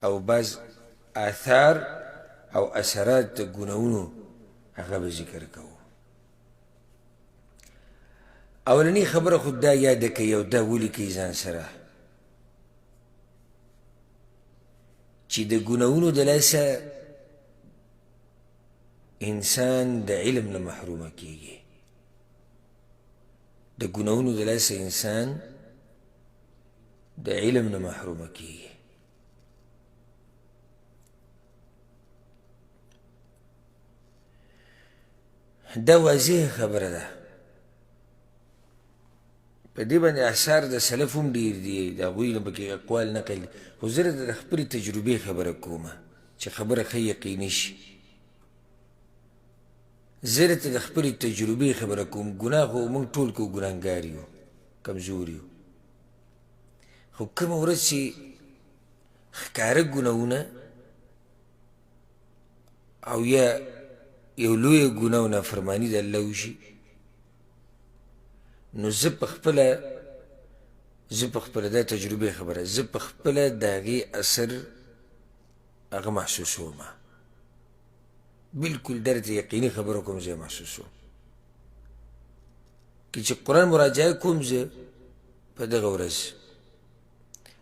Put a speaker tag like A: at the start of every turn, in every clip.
A: او بعض آثار او اثرات د ګناهونو هغه به ذکر کوو. اولنی خبره خود دا یاده کوي او دا ولیکئ ځان سره چې د ګناهونو د لاسه انسان د علم نه محرومه کیږي. د ګناهونو د لاسه انسان د علم نه محرومه کیږي. دا واضح خبره ده. په دې باندې اثار د سلف هم ډېر دي، د هغوی نه پکې اقوال نقل دي، خو زه د خپلې تجربې خبره کومه چې خبره ښه یقیني شي. زه درته د خپلې تجربې خبره کوم. ګناه خو موږ ټول کوو، ګناهګار یو، کمزور یو، خو کومه ورځ چې ښکاره ګناهونه او یا یو لویه ګناه او نافرماني د الله وشي، نو زه په خپله دا تجربې خبره، زه په خپله د هغې اثر هغه محسوسوم. بلکل درته یقیني خبره کوم، زه یې محسوسوم. که چې قرآن مراجعه کوم زه په دغه ورځ،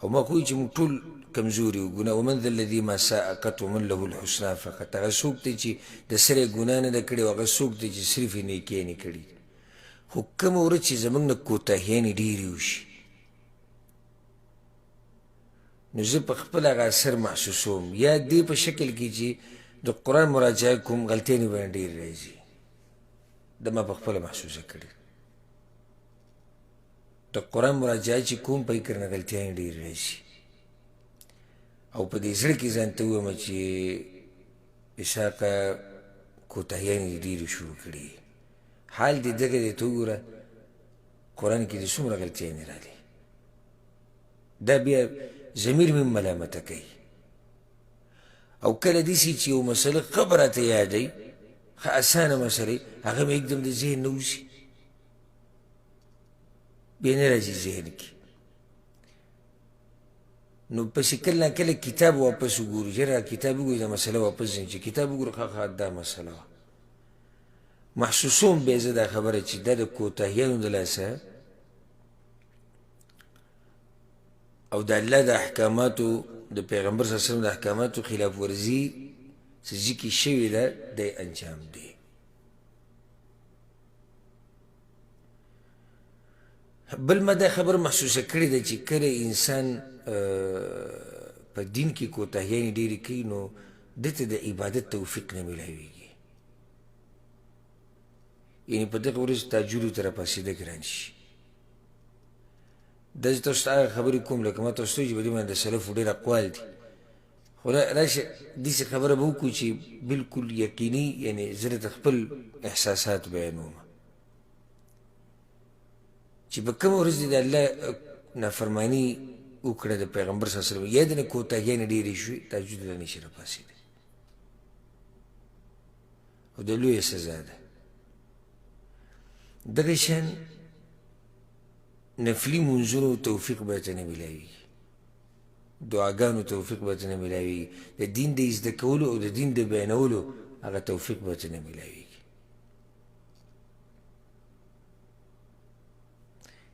A: او ما خو وایي چې موږ ټول کمزوري یو، ګناه ومن ذا الذي ما ساءقت ومن له الحسنى فقط. هغه څوک دی چې د سره یې ګناه نه ده کړې، او هغه څوک دی چې صرف یې نیکیانې کړي. خو کومه ورځ چې زموږ نه کوتاهیانې ډېرې وشي، نو زه په خپل هغه اثر محسوسوم. یا دې په شکل کې چې د قرآن مراجعه کوم، غلطیانې باندې ډېرې راځي، دا ما په خپله محسوسه کړې. د قرآن مراجعه چې کوم، په یې کرنه غلطیانې ډېرې راځي، او په دې زړه کې ځان ته ووایم چې بېشاکه کوتاهیانې دې ډېرې شروع کړي. حال دې دغه دی ته وګوره، قرآن کې دې څومره غلطیانې راغلي. دا بیا ضمیر مې ملامته کوي. او کله داسې چې یو مسله ښه به راته یادوي، ښه اسانه مسله، هغه مې یکدم د ذهن نه وځي، بیا نه راځي ذهن کې. نو پسې کله نه کله کتاب واپس وګورو، چې را کتاب وګورو، دا مسله واپس ځي، چې کتاب وګورو ښه دا مسله وه. محسوسوم بیا زه دا خبره چې دا د کوتاهیانو د لاسه او د الله د احکاماتو، د پیغمبر صلی الله علیه وسلم د احکاماتو خلاف ورزي چې ځکې شوې ده، دی انجام دی. بل ما دا خبر محسوسه کړې ده چې کله انسان په دین کې کوتاهیانې ډېرې کوي، نو دته د عبادت توفیق نه میلاویږي. یعنې په دغه ورځ تهجدو ته راپاڅېده ګران شي. دا زه تاسو ته هغه خبرې کوم لکه ما تاسو ته وایي چې په دې باندې د سلفو ډېر اقوال دي، خو راشه داسې خبره به وکړو چې بلکل یقیني، یعنې زه درته خپل احساسات بیانوم چې په کومه ورځ دې د الله نافرماني وکړه د پیغمبر صلی الله علیه وسلم، یا د نه کوتاهیانې ډېرې شوې، تهجد ته نه شي راپاڅېدی، او د لویه سزا ده. دغه شان نفلي منځونو توفیق به ته نه میلاویږي، دعاګانو توفیق به ته نه میلاویږي، د دین د زده کولو او د دین د بیانولو هغه توفیق به ته نه میلاویږي.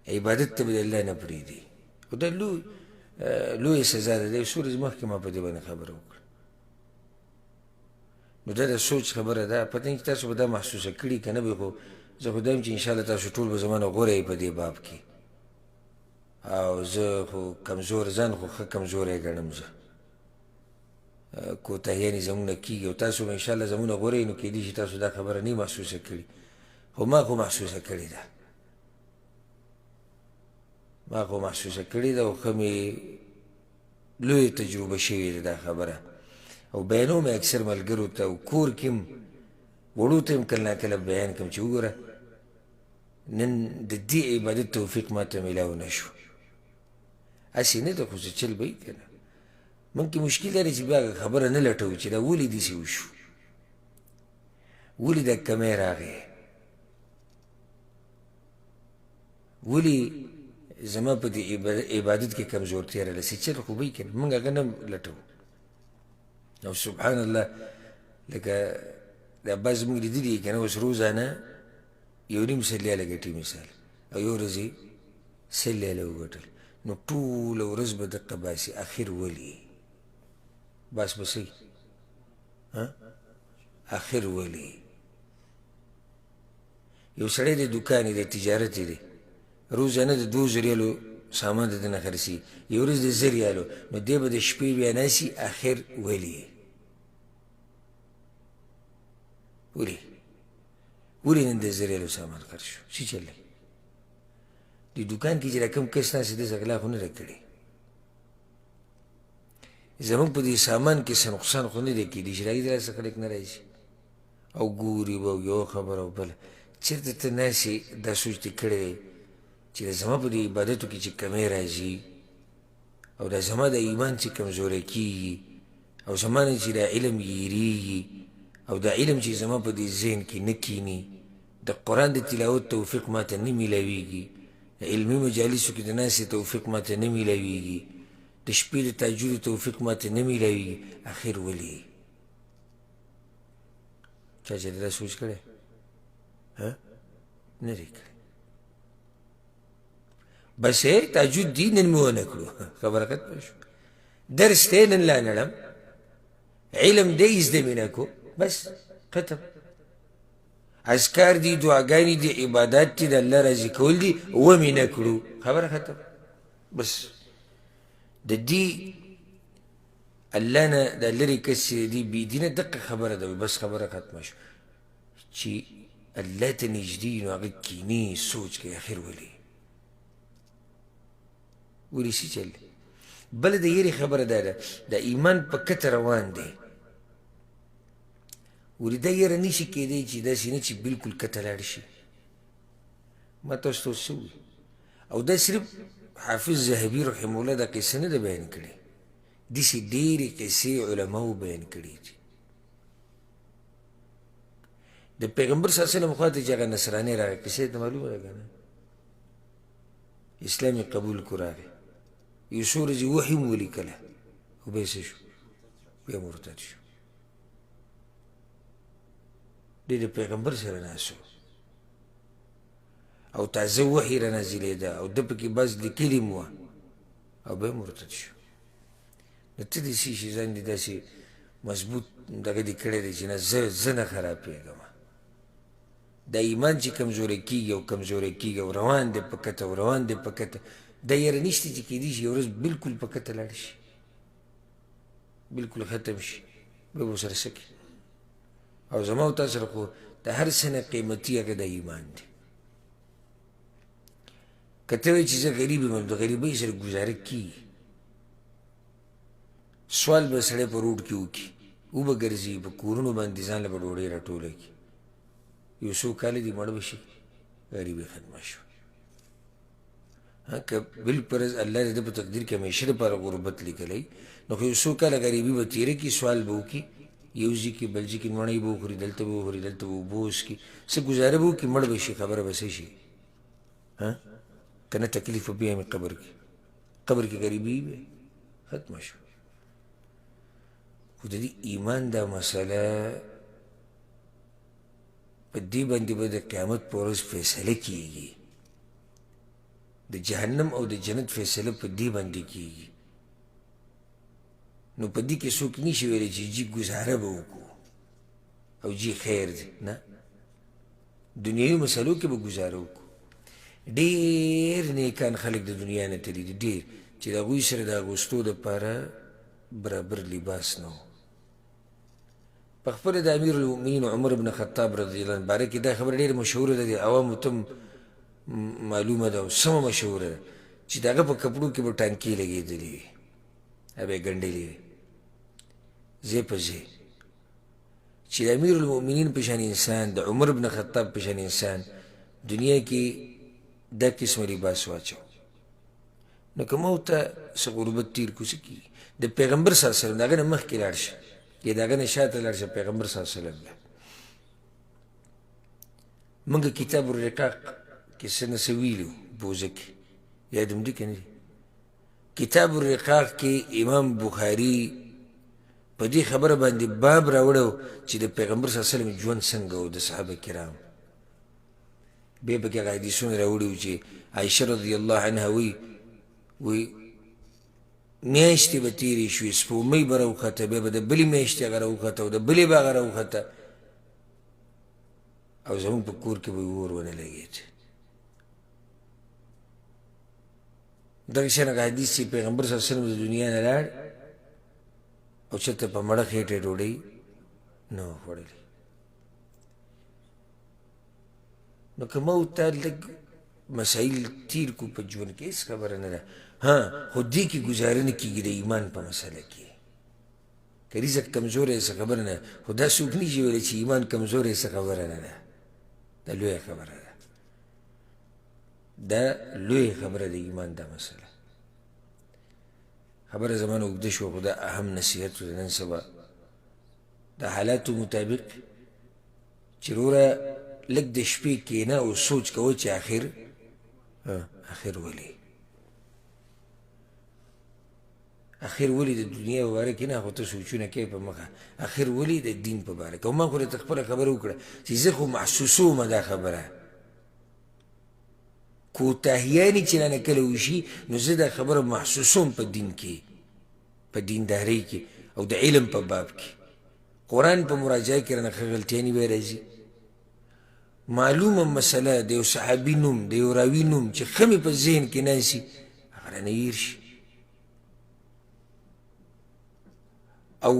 A: عبادت ته به د الله نه پرېږدي، او دا لویه سزا ده. د یو څو ورځې مخکې ما په دې باندې خبره وکړه، نو دا د سوچ خبره ده. پته نه چې تاسو به دا محسوسه کړي که نه به، خو زه خو دا یم چې انشاءالله تاسو ټول به زما نه غوره یې په دې باب کې. او زه خو کمزور، ځان خو ښه کمزوری ګڼم، زه کوتاهیانې زموږ نه کېږي، او تاسو به انشاءالله زموږ نه غوره یې، نو کېدای شي تاسو دا خبره نه محسوسه کړي، خو ما خو محسوسه کړې ده، ما خو محسوسه کړې ده، او ښه مې لویه تجربه شوې ده دا خبره. او بیانوم یې اکثر ملګرو ته، او کور کې هم وړو ته هم کله نا کله بیان کړم چې وګوره نن د دې عبادت توفیق ما ته میلاو نه شو. هسې نه ده، خو څه چل به یي که نه، موږ کې مشکل دا دی چې بیا خبره نه لټوو چې دا ولې داسې وشو، ولې دا کمی راغی، ولې زما په دې عبادت کې کمزورتیا راغله. څه چل خو به یي که نه، موږ هغه نه لټوو، او سبحان الله لکه دا بعض زموږ لیدلي که نه اوس روزانه یو نیم سلیاله ګټي مثال او یو ورځ یې سلیاله وګټل نو ټوله ورځ به دقه باسي اخر ولي باس به صحیح اخر ولي یو سړی د دوکان د تجارت دی روزانه د 2000 ریالو سامان د نه خرڅي یو ورځ د 1000 ریالو نو دی به د شپې بیا ناسي اخر ولي ولې نن د 1000 ریالو سامان خرڅ شو څه چل دی د دوکان کې چې رقم کس ناسي د غلا خو نه راکړي زمونږ په دې سامان کې څه نقصان خو نه دی کېدی چې راځي دلته خلک نه راځي او ګوري به یو خبره او بله چېرته ته ناسې دا سوچ دې کړی دی چې د زما په دې عبادتو کې چې کمی راځي او دا زما د ایمان چې کمزوری کېږي او زما نه چې دا علم یېرېږي او دا علم چې زما په دې ذهن کې نه کښېني د قرآن د تلاوت توفیق ماته نه میلاویږي د علمي مجالسو کې د ناستې توفیق ماته نه میلاویږي د شپې د تهجد توفیق ماته نه میلاویږي اخر ولې چا چې دا سوچ کړی نه دی کړی بس تهجد دی نن مې ونه کړو خبره ختمه شو درس دی نن لا نړم علم دی زده مې نه کو بس ختم اذکار دي دعاګانې دي عبادات دي د الله راضي کول دي ومې نه کړو خبره ختم بس د دې الله نه د لرې کس چې دي بېدینه دقه خبره ده بس خبره ختمه شو چې الله ته نږدې نو هغه کینې سوچ کوي اخر ولې څه چل بله د یېرې خبره دا ده د ایمان په کته روان دی ولې دا یېره نشي کېدی چې داسې نه چې بلکل کته لاړ شي ما تاسو ته څه ووایي او دا صرف حافظ ذهبي رحمه الله دا قصه نه ده بیان کړې داسې ډېرې قصې علماو بیان کړي دي د پیغمبر صلی الله علیه وسلم خواته چې هغه نصراني راغی قصې ته معلومه ده که نه اسلام یې قبول کړو راغی یو څو ورځې وحي مو ولیکله او بیا څه شو بیا مرتد شو دی د پیغمبر سره ناست او تازه وحي را نازلېده او ده پکې بعض لیکلي مو وه او بیا مرتد شو نو ته دې څه شي ځان دې داسې مضبوط دغه دې کړی دی چې نه زه نه خرابېږم دا ایمان چې کمزوری کېږي او کمزوری کېږي او روان دی په کته او روان دی په کته دا یېره نشته چې کېدی شي یو ورځ بلکل په کته لاړ شي بلکل ختم شي بیا به ورسره څه کوي او زما او تا سره خو د هر څه نه قیمتي هغه د ایمان دی که ته وایې چې زه غریب یم د غریبۍ سره ګزاره کېږي سوال به سړی په روډ کې وکړي وبه ګرځي په کورونو باندې ځان له به ډوډۍ راټوله کړي یو څو کاله دې مړ به شي غریبۍ ختمه شوه که بالفرض الله دې په تقدیر کې همیشه دپاره غربت لیکلی نو خو یو څو کاله غریبي به تېره کړي سوال به وکړي یو ځای کې بل ځای کې مڼۍ به وخوري دلته به وخوري دلته به اوبه وڅښي څه ګزاره به وکړي مړ به شي خبره به څه شي که نه تکلیف به بیا مې قبر کې غریبي وي ختمه شوه خو د دې ایمان دا مسله په دې باندې به د قیامت په ورځ فیصله کېږي د جهنم او د جنت فیصله په دې باندې کېږي نو په دې کې څوک نشي ویلی چې جي ګزاره به وکړو او جي خیر دی نه دنیوي مسلو کې به ګزاره وکړو ډېر نیکان خلک د دنیا نه تللي دي ډېر چې د هغوی سره د اغوستو دپاره برابر لباس نه و په خپله د امیر المؤمنین عمر بن خطاب رضی الله عنه باره کې دا خبره ډېره مشهوره ده د عوامو ته معلومه ده او سمه مشهوره ده چې د هغه په کپړو کې به ټانکې لګېدلې وي هغه به یې ګنډلې وي ځای په ځای چې د امیر المؤمنین په شان انسان د عمر بن خطاب په شان انسان دنیا کې دا قسمه لباس واچو نو که ما ورته څه غربت تېر کړو څه کېږي د پیغمبر صلی الله علیه وسلم د هغه نه مخکې لاړ شه یا د هغه نه شاته لاړ شه پیغمبر صلی الله علیه وسلم موږ کتاب الرقاق کې څه نه څه ویلي بوزه کې یاد هم دي که نه دي کتاب الرقاق کې امام بخاري په دې خبره باندې باب راوړی چې د پیغمبر صلی الله علیه وسلم ژوند څنګه و د صحابه کرام بیا پکې هغه حدیثونه راوړي وو چې عایشه رضی الله عنها وی میاشتې به تېرې شوې سپومۍ به راوخته بیا به د بلې میاشتې هغه راوخته او د بلې به هغه راوخته او زمونږ په کور کې به یې اور ونه لګېد دغه شان هغه حدیث چې پیغمبر صلی الله علیه وسلم د دنیا نه لاړ او چېرته په مړه خېټه ډوډۍ نه وه خوړلې نو که ما ورته لږ مسایل تیر کو په ژوند کې هېڅ خبره نه ده ها خو دې کې ګزاره نه کېږي د ایمان په مسله کې که رزق کمزوری څه خبره نه خو دا څوک نه شي ویلی چې ایمان کمزوری څه خبره نه ده دا لویه خبره ده دا لویه خبره د ایمان دا مسله خبره زمان اوږده شوه خو دا اهم نصیحت و نن سبا د حالاتو مطابق چې وروره لږ د شپې کښېنه او سوچ کوه چې آخر ولې آخر ولې د دنیا په باره کې نه خو ته سوچونه کوې په مخه آخر ولې د دین په باره کې او ما خو درته خپله خبره وکړه چې زه خو محسوسومه دا خبره کوتاهیانې چې رانه کله وشي نو زه دا خبره محسوسوم په دین کې په دیندارۍ کې او د علم په باب کې قرآن په مراجعه کې رانه ښه غلطیانې به راځي معلومه مسله د یو صحابي نوم د یو راوي نوم چې ښه مې په ذهن کې ناسي هغه رانه هېر شي او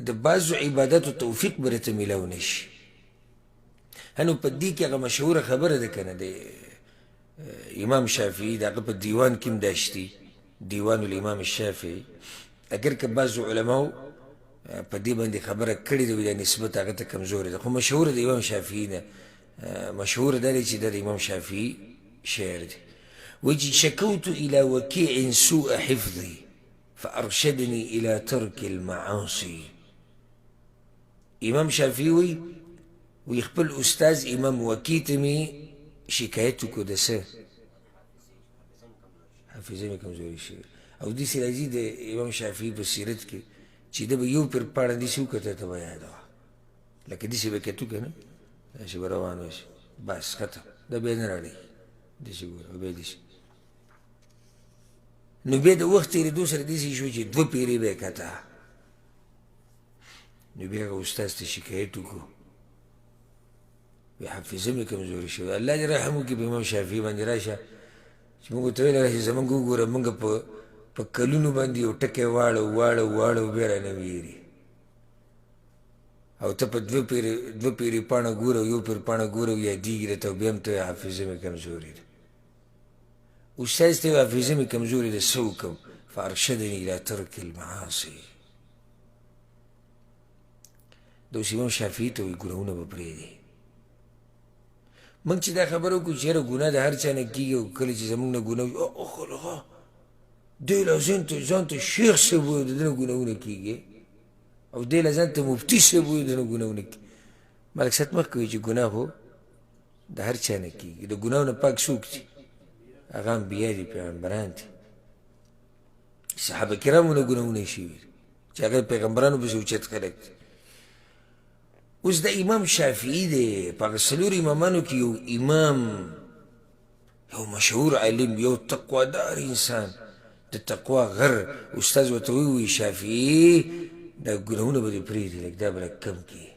A: د بعضو عباداتو توفیق به راته میلاو نه شي هنو په دې کې هغه مشهوره خبره ده که نه د امام شافعي د هغه په دیوان کې هم دا شتي دیوان الامام الشافعي اگر که بعضو علماو په دې باندې خبره کړې ده دا نسبت هغه ته کمزورې ده خو مشهوره د امام شافعي نه مشهوره دا دی چې دا د امام شافعي شعر دی وایي چې شکوت الى وکیع سوء حفظي فارشدني الى ترك المعاصي امام شافعي وی خپل استاذ امام وکیع ته مې شکایت وکړو د څه حافظه مې کمزوري شوې او داسې راځي د امام شافعي په سیرت کې چې ده به یو پیر پاڼه داسې وکته ته به یاده وه لکه داسې به کتو که نه داسې به روان وشي بس ختم دا بیا نه راړی داسې ګوره بیا داسې نو بیا د وخت تېرېدو سره داسې شو چې دوه پیرې به یې کته نو بیا هغه استاذ ته شکایت وکړو وی حافظه مې کمزوري شوې الله دې رحم وکړي په امام شافعي باندې راشه چې موږ ورته ویل راشي زموږ وګوره موږ په کلونو باندې یو ټکی واړو بیا رانه ویري او ته په دوه پیرې پاڼه ګوره یو پیر پاڼه ګوره یادېږي راته او بیا هم ته حافظه مې کمزوري ده استاذ ته حافظه مې کمزوري ده څه وکړم فارشدني الى ترک المعاصي د اوس امام شافعي ته وایي ګناهونه به پرېږدي موږ چې دا خبره وکړو چې یاره ګناه د هر چا نه کېږي او کله چې زموږ نه ګناه وي دی له ځان ته شیخ صاحب وایي د ده نه ګناهونه کېږي او دی له ځان ته مفتي صاحب وایي د ده نه ګناهونه کېږي ملک صاحب مخکې وایي چې ګناه خو د هر چا نه کېږي د ګناهو نه پاک څوک دي هغه انبیا دي پیغمبران دي صحابه کرامو نه ګناهونه شوي چې هغه پیغمبرانو پسې اوچت خلک دي اوس د امام شافعي دی په هغه څلورو امامانو کې یو امام یو مشهور عالم یو تقوادار انسان د تقوا غر استاذ ورته ووایي شافعي دا ګناهونه به دې پرېږدي لږ دا به لږ کم کړي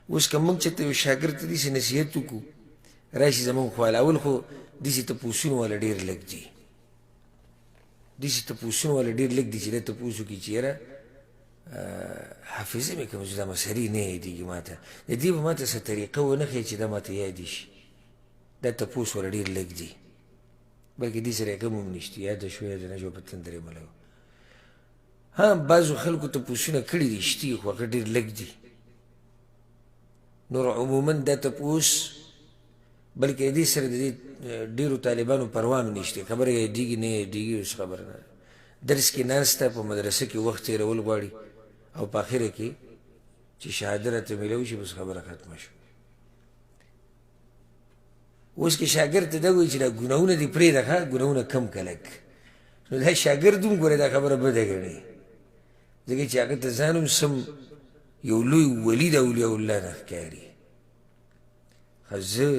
A: اوس که موږ چېرته یو شاګرد ته داسې نصیحت وکړو راشي زموږ خواله اول خو داسې تپوسونه والا ډېر لږ دي داسې تپوسونه والا ډېر لږ دي چې دا تپوس وکړي چې یاره حافظه مې کمزوري دا مسري نه یادېږي ما ته د دې به ما ته څه طریقه ونه ښیي چې دا ما ته یادې شي دا تپوس والا ډېر لږ دي بلکې دې سره یې کم هم نشته یاده شو یاده نه شوه په تندر یې ملو ها بعضو خلکو تپوسونه کړي دي شتي خو هغه ډېر لږ دي نور عموما دا تپوس بلکې دې سره د دې ډېرو طالبانو پروا هم نشته خبره یادېږي نه یادېږي اوس خبره نه درس کې ناسته په مدرسه کې وخت تېرول غواړي او په اخره کې چې شهاده راته میلاو شي بس خبره ختمه شو اوس که شاګرد ته دا وایي چې دا ګناهونه دې پرېږده ښه ګناهونه کم که لږ نو دا شاګرد هم ګوره دا خبره بده ګڼي ځکه چې هغه ته ځان هم سم یو لوی ولي د اولیاء الله نه ښکاري. خو زه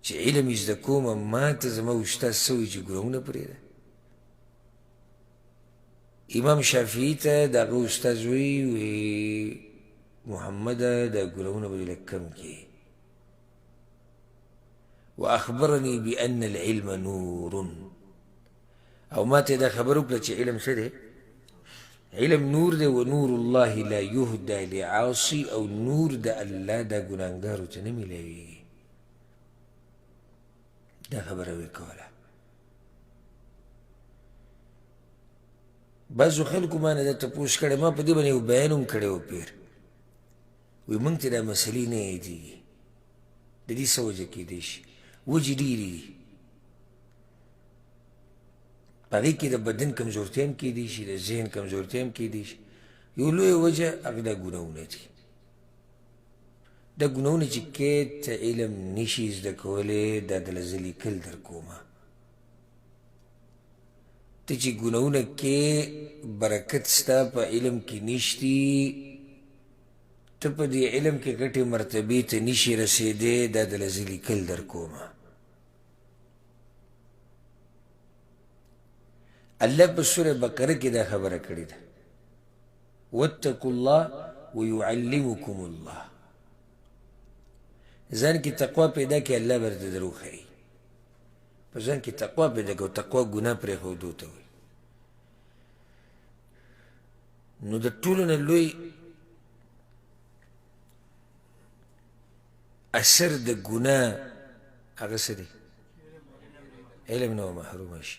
A: چې علم یې زده کومه ما ته زما استاد څه وایي چې ګناهونه پرېږده. امام شافعي ته د هغه استاد وایي محمده دا ګناهونه به دې لږ کم کړي. واخبرني بان العلم نور، او ما ته دا خبر وکړه چې علم څه دی؟ علم نور دی. ونور الله لا يهدى لعاصي، او نور د الله دا ګناهګارو ته نه میلاویږي. دا خبره وی کوله. بعضو خلکو ما نه دا تپوس کړی، ما په دې باندې یو بیان هم کړی و پیر، وی موږ ته دا مسلې نه یادېږي. د دې څه وجه کېدی شي؟ وجې ډېرې دي. په هغې کې د بدن کمزورتیا هم کېدی شي، د ذهن کمزورتیا هم کېدی شي. یو لویه وجه هغه دا ګناهونه دي. دا ګناهونه چې کې ته علم نشي زده کولی، دا دله زه لیکل در کومه. ته چې ګناهونه کې برکت ستا په علم کې نشتي، ته په دې علم کې ګټې مرتبې ته نشي رسېدی، دا دله زه لیکل در کومه. الله په سوره بقره کې دا خبره کړې ده، واتقوا الله ويعلمكم الله. ځان کې تقوا پیدا کړي، الله به درته در وښایي. په ځان کې تقوا پیدا کړه، تقوا ګناه پرېښودو ته وایي. نو د ټولو نه لوی اثر د ګناه هغه څه دی؟ علم نه محرومه شي.